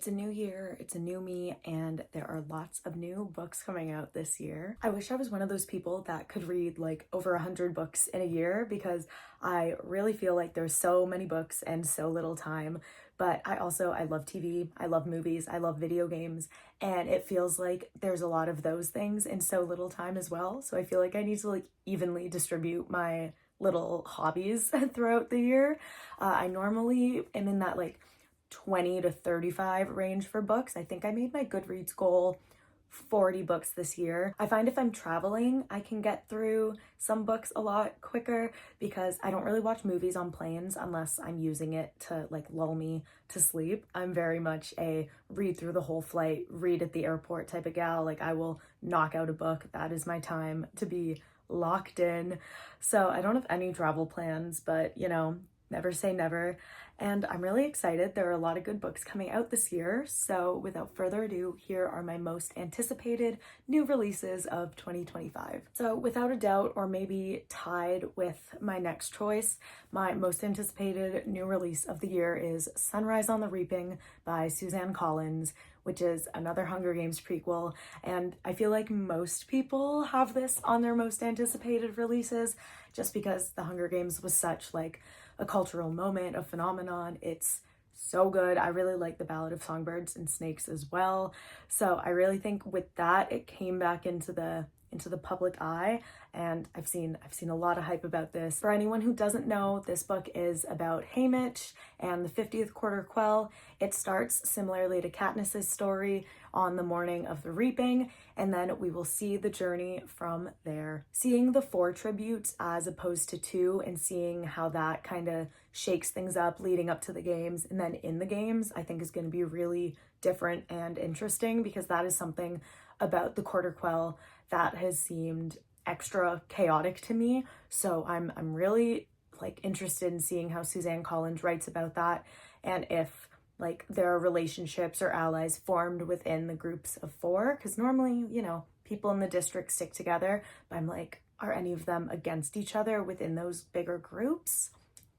It's a new year, it's a new me, and there are lots of new books coming out this year. I wish I was one of those people that could read like over 100 books in a year because I really feel like there's so many books and so little time. But I love TV, I love movies, I love video games, and it feels like there's a lot of those things in so little time as well. So I feel like I need to like evenly distribute my little hobbies throughout the year. I normally am in that like 20 to 35 range for books. I think I made my Goodreads goal 40 books this year. I find if I'm traveling, I can get through some books a lot quicker because I don't really watch movies on planes unless I'm using it to like lull me to sleep. I'm very much a read through the whole flight, read at the airport type of gal. Like I will knock out a book. That is my time to be locked in. So I don't have any travel plans, but you know, never say never. And I'm really excited. There are a lot of good books coming out this year. So without further ado, here are my most anticipated new releases of 2025. So without a doubt, or maybe tied with my next choice, my most anticipated new release of the year is Sunrise on the Reaping by Suzanne Collins, which is another Hunger Games prequel. And I feel like most people have this on their most anticipated releases just because the Hunger Games was such like a cultural moment, a phenomenon. It's so good. I really like the Ballad of Songbirds and Snakes as well. So I really think with that, it came back into the public eye, and I've seen a lot of hype about this. For anyone who doesn't know, this book is about Haymitch and the 50th quarter quell. It starts similarly to Katniss's story on the morning of the reaping, and then we will see the journey from there. Seeing the 4 tributes as opposed to 2 and seeing how that kind of shakes things up leading up to the games and then in the games, I think is going to be really different and interesting because that is something about the quarter quell that has seemed extra chaotic to me. So I'm really like interested in seeing how Suzanne Collins writes about that, and if like there are relationships or allies formed within the groups of 4, because normally, you know, people in the district stick together, but I'm like, are any of them against each other within those bigger groups?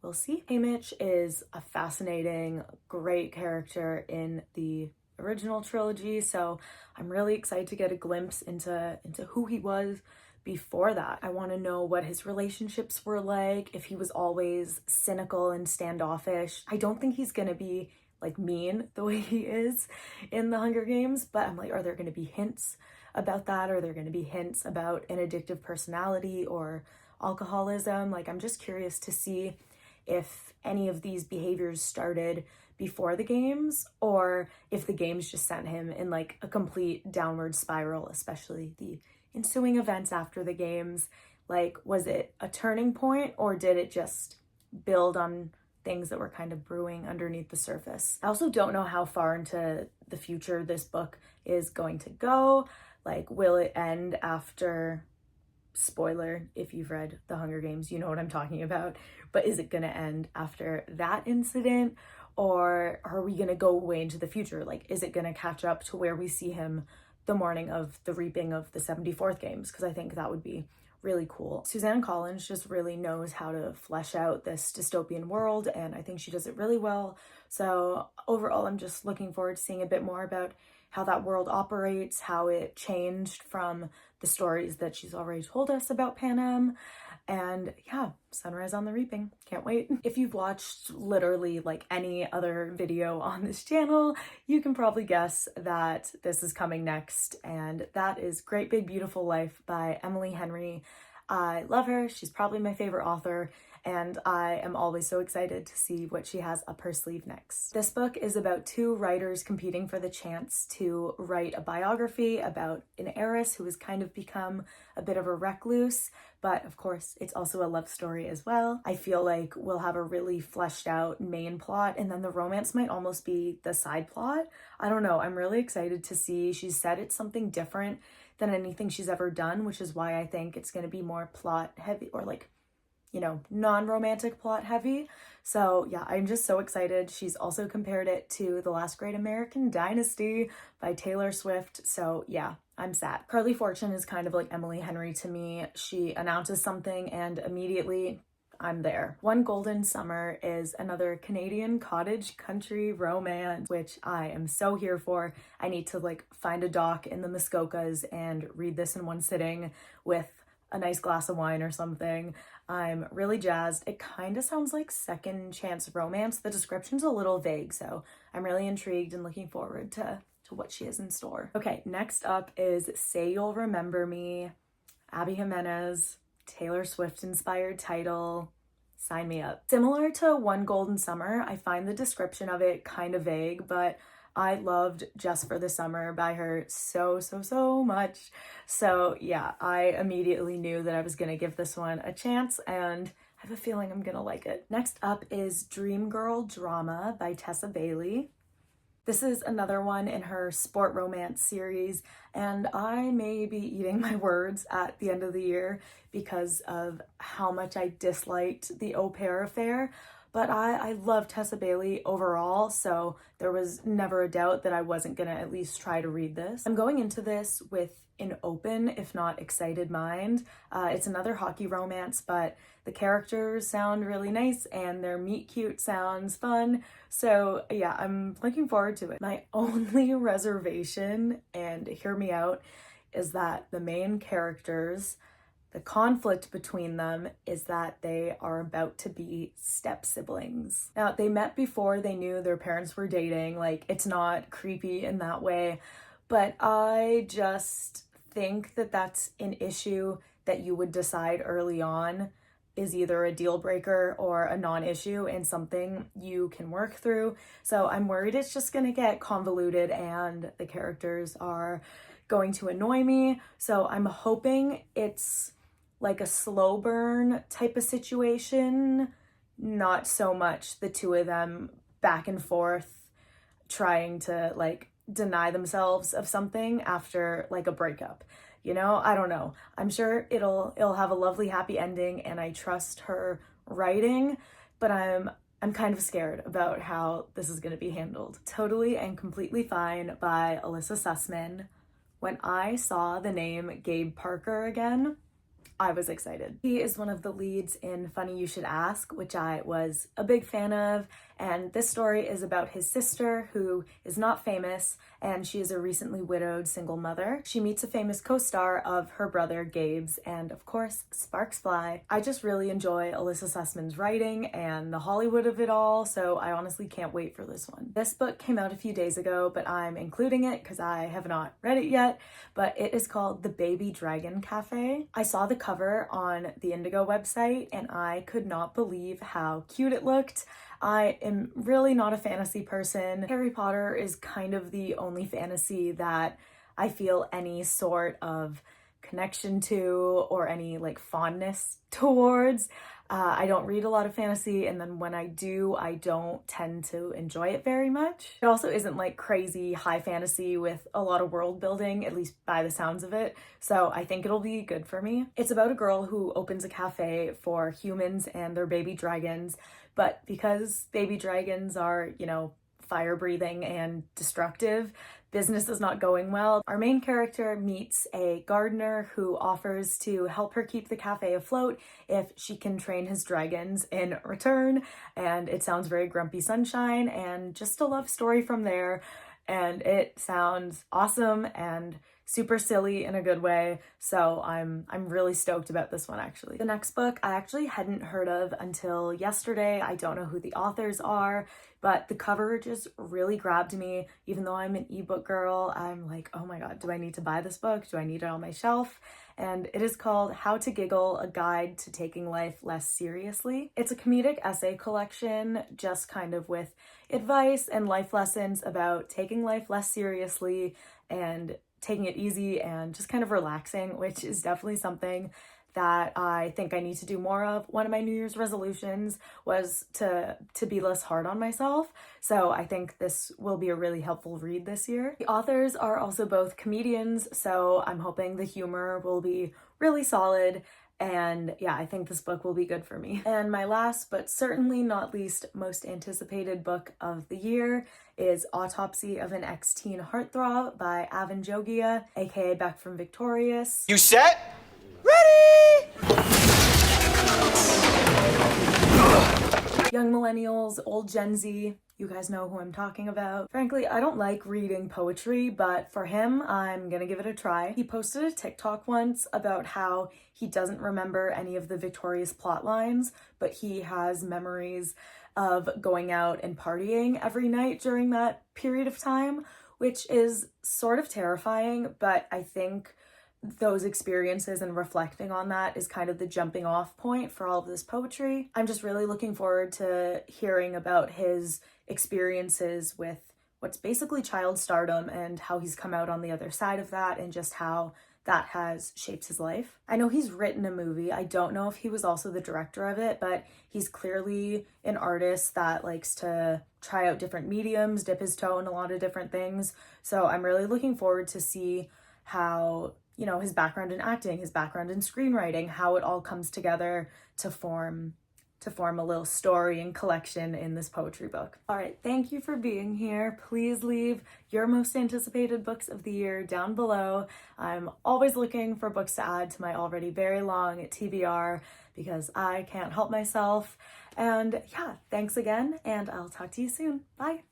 We'll see. Haymitch is a fascinating, great character in the original trilogy, so I'm really excited to get a glimpse into who he was before that. I want to know what his relationships were like, if he was always cynical and standoffish. I don't think he's gonna be like mean the way he is in the Hunger Games, but I'm like, are there gonna be hints about that? Are there gonna be hints about an addictive personality or alcoholism? Like, I'm just curious to see if any of these behaviors started before the games or if the games just sent him in like a complete downward spiral, especially the ensuing events after the games. Like, was it a turning point or did it just build on things that were kind of brewing underneath the surface? I also don't know how far into the future this book is going to go. Like, will it end after, spoiler, if you've read The Hunger Games, you know what I'm talking about, but is it gonna end after that incident? Or are we gonna go way into the future? Like, is it gonna catch up to where we see him the morning of the reaping of the 74th games? Because I think that would be really cool. Suzanne Collins just really knows how to flesh out this dystopian world, and I think she does it really well. So overall, I'm just looking forward to seeing a bit more about how that world operates, how it changed from the stories that she's already told us about Panem. And yeah, Sunrise on the Reaping. Can't wait. If you've watched literally like any other video on this channel, you can probably guess that this is coming next, and that is Great Big Beautiful Life by Emily Henry. I love her. She's probably my favorite author, and I am always so excited to see what she has up her sleeve next. This book is about 2 writers competing for the chance to write a biography about an heiress who has kind of become a bit of a recluse, but of course it's also a love story as well. I feel like we'll have a really fleshed out main plot, and then the romance might almost be the side plot. I don't know. I'm really excited to see. She said it's something different than anything she's ever done, which is why I think it's going to be more plot heavy, or like, you know, non-romantic plot heavy. So yeah, I'm just so excited. She's also compared it to The Last Great American Dynasty by Taylor Swift. So yeah, I'm sad. Carly Fortune is kind of like Emily Henry to me. She announces something and immediately I'm there. One Golden Summer is another Canadian cottage country romance, which I am so here for. I need to like find a dock in the Muskokas and read this in one sitting with a nice glass of wine or something. I'm really jazzed. It kind of sounds like second chance romance. The description's a little vague, so I'm really intrigued and looking forward to what she has in store. Okay, next up is Say You'll Remember Me, Abby Jimenez, Taylor Swift inspired title. Sign me up. Similar to One Golden Summer, I find the description of it kind of vague, but I loved Just for the Summer by her so much. So yeah, I immediately knew that I was gonna give this one a chance, and I have a feeling I'm gonna like it. Next up is Dream Girl Drama by Tessa Bailey. This is another one in her sport romance series, and I may be eating my words at the end of the year because of how much I disliked the Au Pair affair, but I love Tessa Bailey overall, so there was never a doubt that I wasn't gonna at least try to read this. I'm going into this with an open, if not excited mind. It's another hockey romance, but the characters sound really nice and their meet cute sounds fun. So yeah, I'm looking forward to it. My only reservation, and hear me out, is that the main characters, the conflict between them is that they are about to be step siblings. Now, they met before they knew their parents were dating. Like, it's not creepy in that way, but I just think that that's an issue that you would decide early on is either a deal breaker or a non-issue and something you can work through. So I'm worried it's just gonna get convoluted and the characters are going to annoy me. So I'm hoping it's like a slow burn type of situation, not so much the two of them back and forth trying to like deny themselves of something after like a breakup. You know, I don't know. I'm sure it'll have a lovely happy ending and I trust her writing, but I'm kind of scared about how this is going to be handled. Totally and Completely Fine by Elissa Sussman. When I saw the name Gabe Parker again, I was excited. He is one of the leads in Funny You Should Ask, which I was a big fan of, and this story is about his sister who is not famous and she is a recently widowed single mother. She meets a famous co-star of her brother Gabe's, and of course sparks fly. I just really enjoy Elissa Sussman's writing and the Hollywood of it all, so I honestly can't wait for this one. This book came out a few days ago, but I'm including it because I have not read it yet, but it is called The Baby Dragon Cafe. I saw the cover on the Indigo website and I could not believe how cute it looked. I am really not a fantasy person. Harry Potter is kind of the only fantasy that I feel any sort of connection to or any like fondness towards. I don't read a lot of fantasy, and then when I do, I don't tend to enjoy it very much. It also isn't like crazy high fantasy with a lot of world building, at least by the sounds of it, so I think it'll be good for me. It's about a girl who opens a cafe for humans and their baby dragons, but because baby dragons are, you know, fire-breathing and destructive, business is not going well. Our main character meets a gardener who offers to help her keep the cafe afloat if she can train his dragons in return, and it sounds very Grumpy Sunshine and just a love story from there, and it sounds awesome and super silly in a good way, so I'm really stoked about this one actually. The next book I actually hadn't heard of until yesterday. I don't know who the authors are, but the cover just really grabbed me. Even though I'm an ebook girl, I'm like, oh my god, do I need to buy this book? Do I need it on my shelf? And it is called How to Giggle, A Guide to Taking Life Less Seriously. It's a comedic essay collection, just kind of with advice and life lessons about taking life less seriously and taking it easy and just kind of relaxing, which is definitely something that I think I need to do more of. One of my New Year's resolutions was to be less hard on myself, so I think this will be a really helpful read this year. The authors are also both comedians, so I'm hoping the humor will be really solid, and yeah, I think this book will be good for me. And my last, but certainly not least, most anticipated book of the year is Autopsy of an Ex-Teen Heartthrob by Avan Jogia, aka Beck from Victorious. You set? Ready! Young millennials, old Gen Z, you guys know who I'm talking about. Frankly, I don't like reading poetry, but for him, I'm gonna give it a try. He posted a TikTok once about how he doesn't remember any of the Victorious plot lines, but he has memories of going out and partying every night during that period of time, which is sort of terrifying, but I think those experiences and reflecting on that is kind of the jumping off point for all of this poetry. I'm just really looking forward to hearing about his experiences with what's basically child stardom and how he's come out on the other side of that and just how that has shaped his life. I know he's written a movie. I don't know if he was also the director of it, but he's clearly an artist that likes to try out different mediums, dip his toe in a lot of different things. So I'm really looking forward to see how, you know, his background in acting, his background in screenwriting, how it all comes together to form a little story and collection in this poetry book. All right, thank you for being here. Please leave your most anticipated books of the year down below. I'm always looking for books to add to my already very long TBR because I can't help myself. And yeah, thanks again, and I'll talk to you soon. Bye.